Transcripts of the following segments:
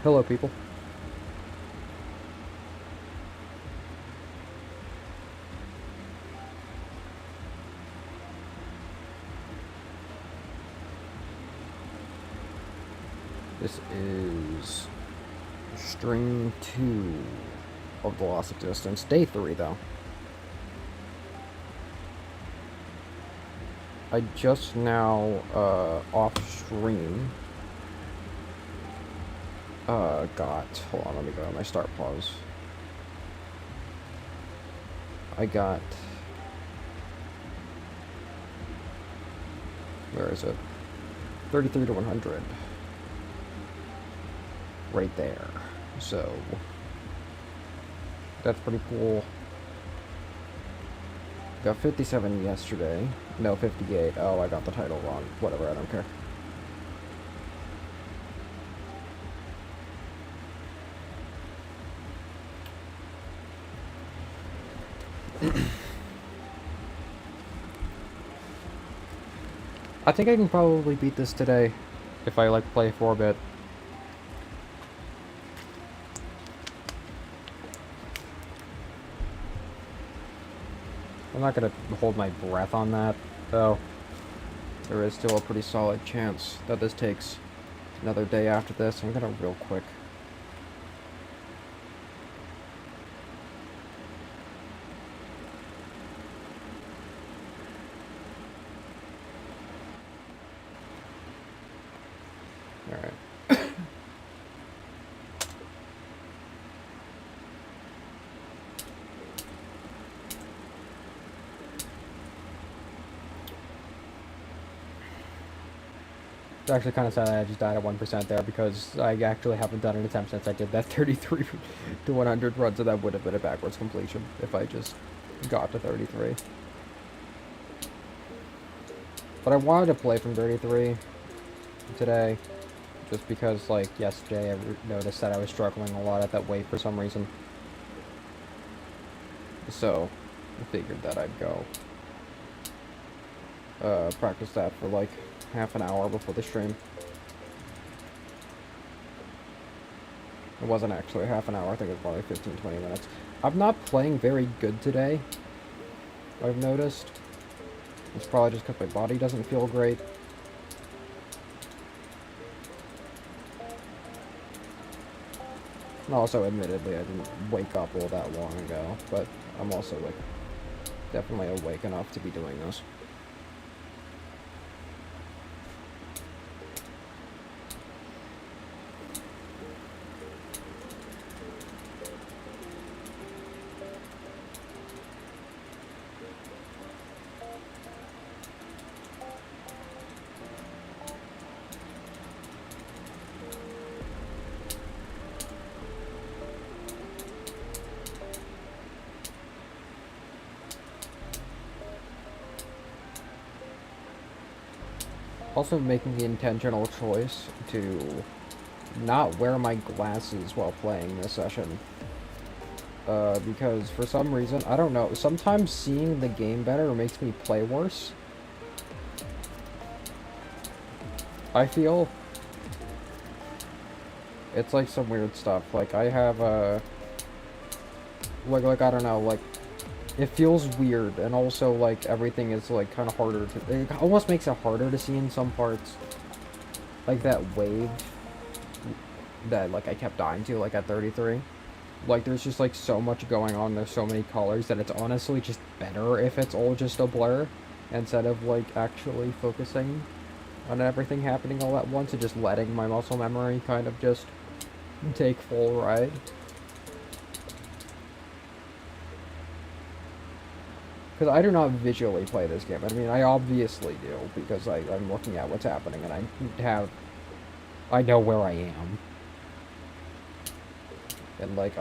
Hello, people. This is stream 2 of The Lost Existence. Day 3, though. I just now, off stream, hold on, let me go to my start pause. I got, where is it? 33 to 100. Right there. So, that's pretty cool. Got 57 yesterday. No, 58. Oh, I got the title wrong. Whatever, I don't care. I think I can probably beat this today if I play 4-bit. I'm not gonna hold my breath on that, though. There is still a pretty solid chance that this takes another day after this. I'm gonna real quick. Alright. It's actually kind of sad that I just died at 1% there, because I actually haven't done an attempt since I did that 33 to 100 run, so that would have been a backwards completion if I just got to 33. But I wanted to play from 33 today, just because, yesterday I noticed that I was struggling a lot at that weight for some reason. So, I figured that I'd go practice that for, half an hour before the stream. It wasn't actually half an hour, I think it was probably 15-20 minutes. I'm not playing very good today, I've noticed. It's probably just because my body doesn't feel great. And also, admittedly, I didn't wake up all that long ago, but I'm also, definitely awake enough to be doing this. Also making the intentional choice to not wear my glasses while playing this session. Because for some reason, I don't know, sometimes seeing the game better makes me play worse. I feel. It's some weird stuff. I have I don't know, it feels weird, and also, everything is, kind of harder to... It almost makes it harder to see in some parts. That wave that, I kept dying to, at 33. There's just, so much going on, there's so many colors, that it's honestly just better if it's all just a blur, instead of, actually focusing on everything happening all at once, and just letting my muscle memory kind of just take full ride. Because I do not visually play this game. I mean, I obviously do, because I'm looking at what's happening, and I know where I am. And, but,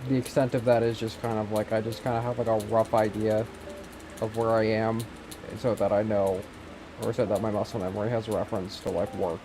the extent of that is just kind of, I just kind of have, a rough idea of where I am, so that I know, or so that my muscle memory has reference to, work.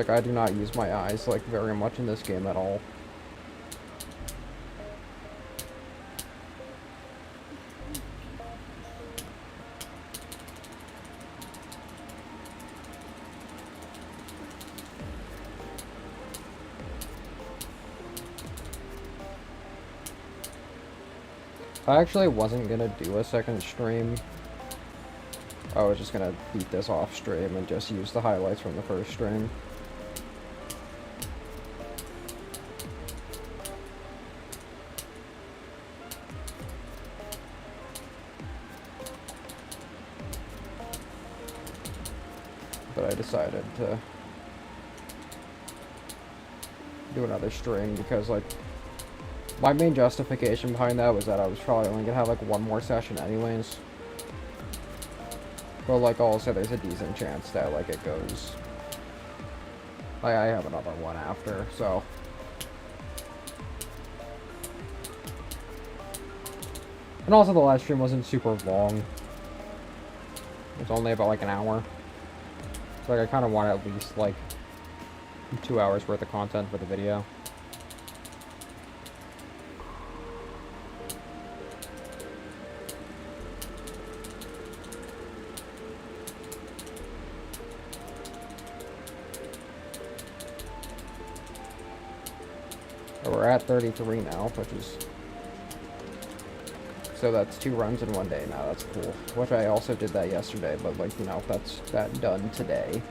I do not use my eyes, very much in this game at all. I actually wasn't gonna do a second stream. I was just gonna beat this off stream and just use the highlights from the first stream. But I decided to do another stream because, like, my main justification behind that was that I was probably only gonna have like one more session anyways. But like also there's a decent chance that like it goes. Like I have another one after, so. And also the last stream wasn't super long. It was only about like an hour. So like I kinda want at least like 2 hours worth of content for the video. We're at 33 now, which is... So that's 2 runs in one day now, that's cool. Which I also did that yesterday, but like, you know, that's that done today.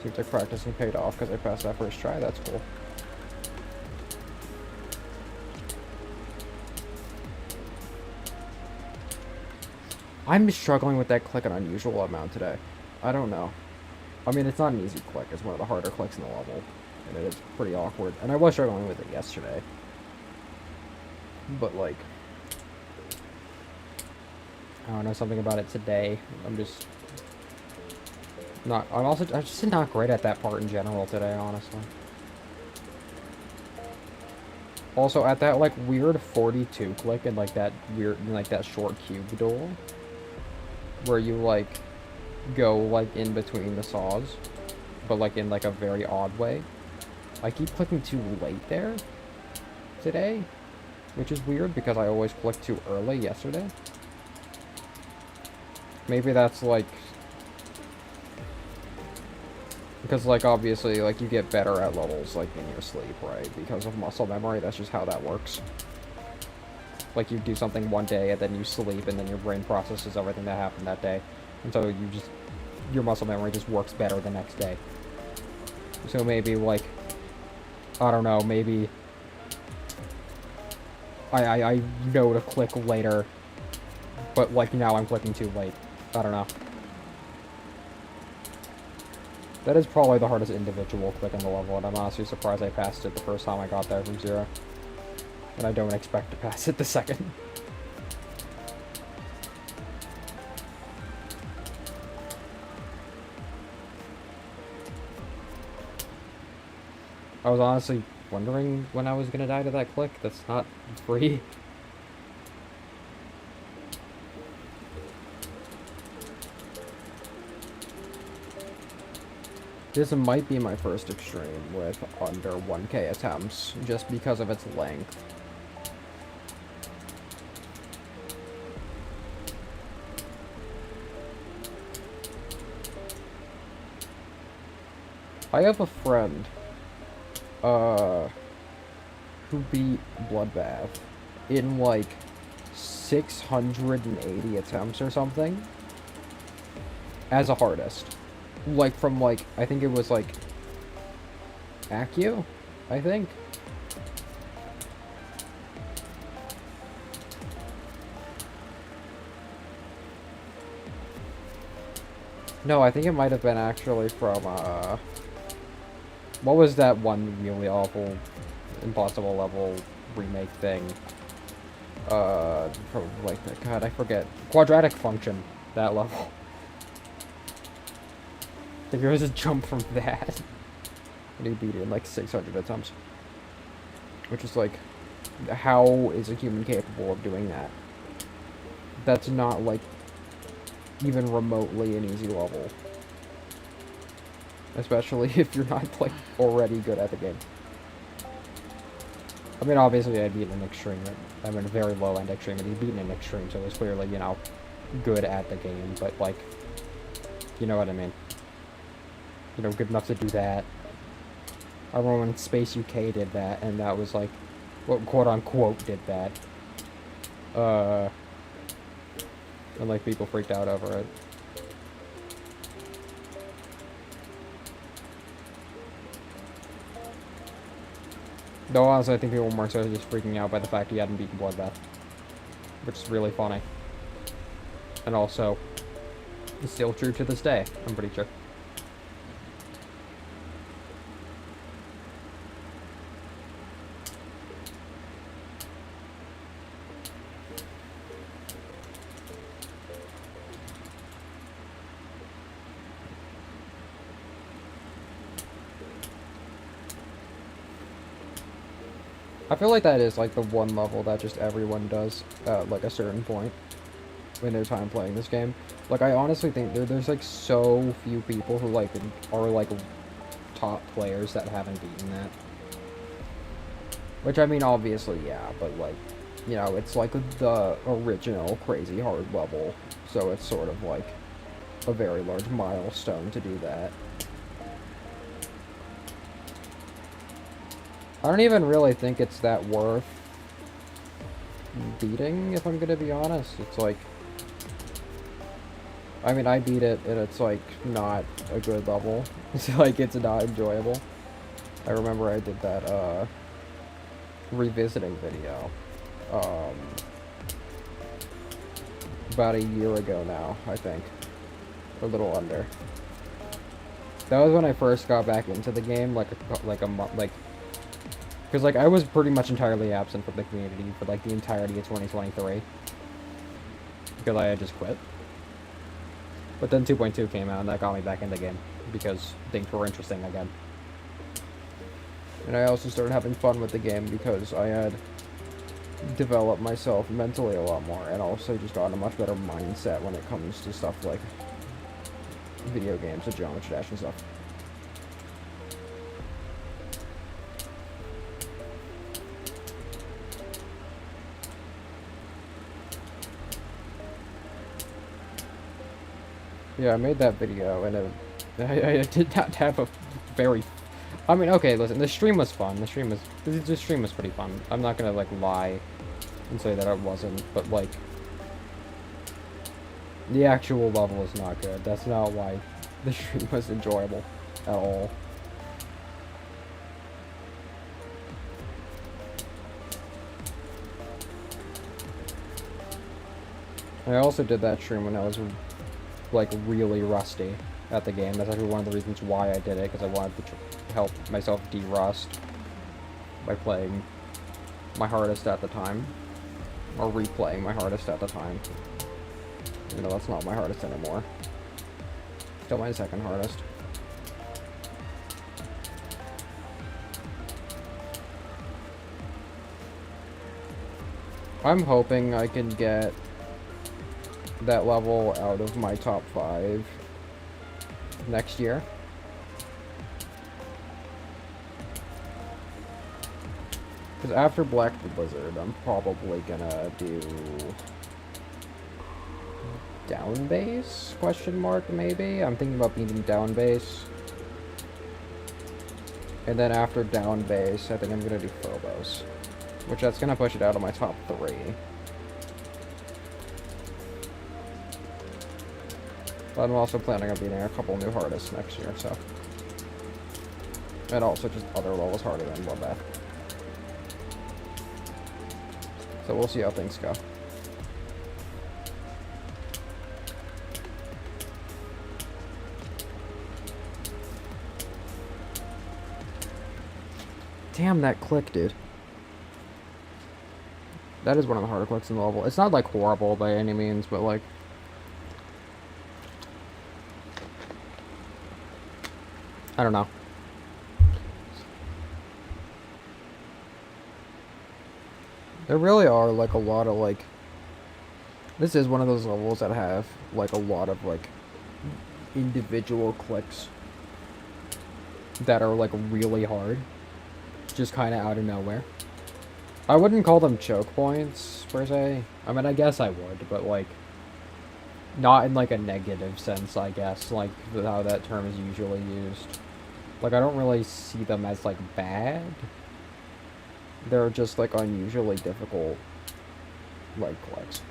Seems like practicing paid off because I passed that first try, that's cool. I'm struggling with that click an unusual amount today. I don't know. I mean, it's not an easy click. It's one of the harder clicks in the level. And it is pretty awkward. And I was struggling with it yesterday. But, like... I don't know, something about it today. I'm just... I'm just not great at that part in general today, honestly. Also, at that, like, weird 42 click and, like, that weird, like, that short cube duel. Where you, like... go like in between the saws, but like in like a very odd way. I keep clicking too late there today, which is weird because I always clicked too early yesterday. Maybe that's like because like obviously like you get better at levels like in your sleep, right? Because of muscle memory, that's just how that works. Like you do something one day and then you sleep and then your brain processes everything that happened that day. And so you just, your muscle memory just works better the next day. So maybe like, I don't know, maybe I know to click later, but like now I'm clicking too late. I don't know. That is probably the hardest individual click in the level, and I'm honestly surprised I passed it the first time I got there from 0. And I don't expect to pass it the second. I was honestly wondering when I was gonna die to that click. That's not free. This might be my first extreme with under 1k attempts, just because of its length. I have a friend who beat Bloodbath in like 680 attempts or something as a hardest. Like from like, I think it was like Accio, I think. No, I think it might have been actually from what was that one really awful impossible level remake thing? From like, God, I forget. Quadratic Function, that level. I think there was a jump from that. And he beat it in like 600 attempts. Which is like, how is a human capable of doing that? That's not like even remotely an easy level. Especially if you're not like already good at the game. I mean, obviously I beat an extreme. I'm in a very low end extreme, and he's beaten an extreme, so it's clearly, you know, good at the game, but like, you know what I mean. You know, good enough to do that. I remember when Space UK did that, and that was like, well, quote unquote did that. And like people freaked out over it. Though honestly, I think people were more so just freaking out by the fact he hadn't beaten Bloodbath, which is really funny. And also, it's still true to this day, I'm pretty sure. I feel like that is like the one level that just everyone does at like a certain point in their time playing this game. Like I honestly think there's like so few people who like are like top players that haven't beaten that. Which I mean obviously yeah, but like, you know, it's like the original crazy hard level, so it's sort of like a very large milestone to do that. I don't even really think it's that worth beating, if I'm gonna be honest. It's like, I mean, I beat it, and it's like not a good level. It's like, it's not enjoyable. I remember I did that, revisiting video, about a year ago now, I think. A little under. That was when I first got back into the game, like a month, like, because, like, I was pretty much entirely absent from the community for, like, the entirety of 2023. Because I had just quit. But then 2.2 came out, and that got me back in the game. Because things were interesting again. And I also started having fun with the game because I had developed myself mentally a lot more. And also just got a much better mindset when it comes to stuff like video games and Geometry Dash and stuff. Yeah, I made that video, and I did not have a very... I mean, okay, listen, the stream was fun. The stream was pretty fun. I'm not gonna, like, lie and say that it wasn't, but, like, the actual level is not good. That's not why the stream was enjoyable at all. I also did that stream when I was like really rusty at the game. That's actually one of the reasons why I did it, because I wanted to help myself de-rust by playing my hardest at the time, or replaying my hardest at the time. You know, that's not my hardest anymore. Still my second hardest. I'm hoping I can get that level out of my top 5 next year. Because after Black the Blizzard, I'm probably gonna do down base? Question mark, maybe? I'm thinking about beating down base. And then after down base, I think I'm gonna do Phobos. Which that's gonna push it out of my top 3. But I'm also planning on beating a couple new hardists next year, so. And also just other levels harder than Bloodbath. So we'll see how things go. Damn, that click, dude. That is one of the harder clicks in the level. It's not, like, horrible by any means, but, like... I don't know. There really are, like, a lot of, like... This is one of those levels that have, like, a lot of, like, individual clicks that are, like, really hard. Just kind of out of nowhere. I wouldn't call them choke points, per se. I mean, I guess I would, but, like... Not in, like, a negative sense, I guess, like, how that term is usually used. Like, I don't really see them as, like, bad. They're just, like, unusually difficult, like, clicks.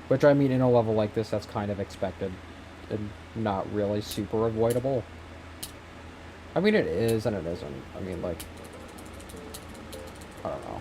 Which, I mean, in a level like this, that's kind of expected. And not really super avoidable. I mean, it is and it isn't. I mean, like, I don't know.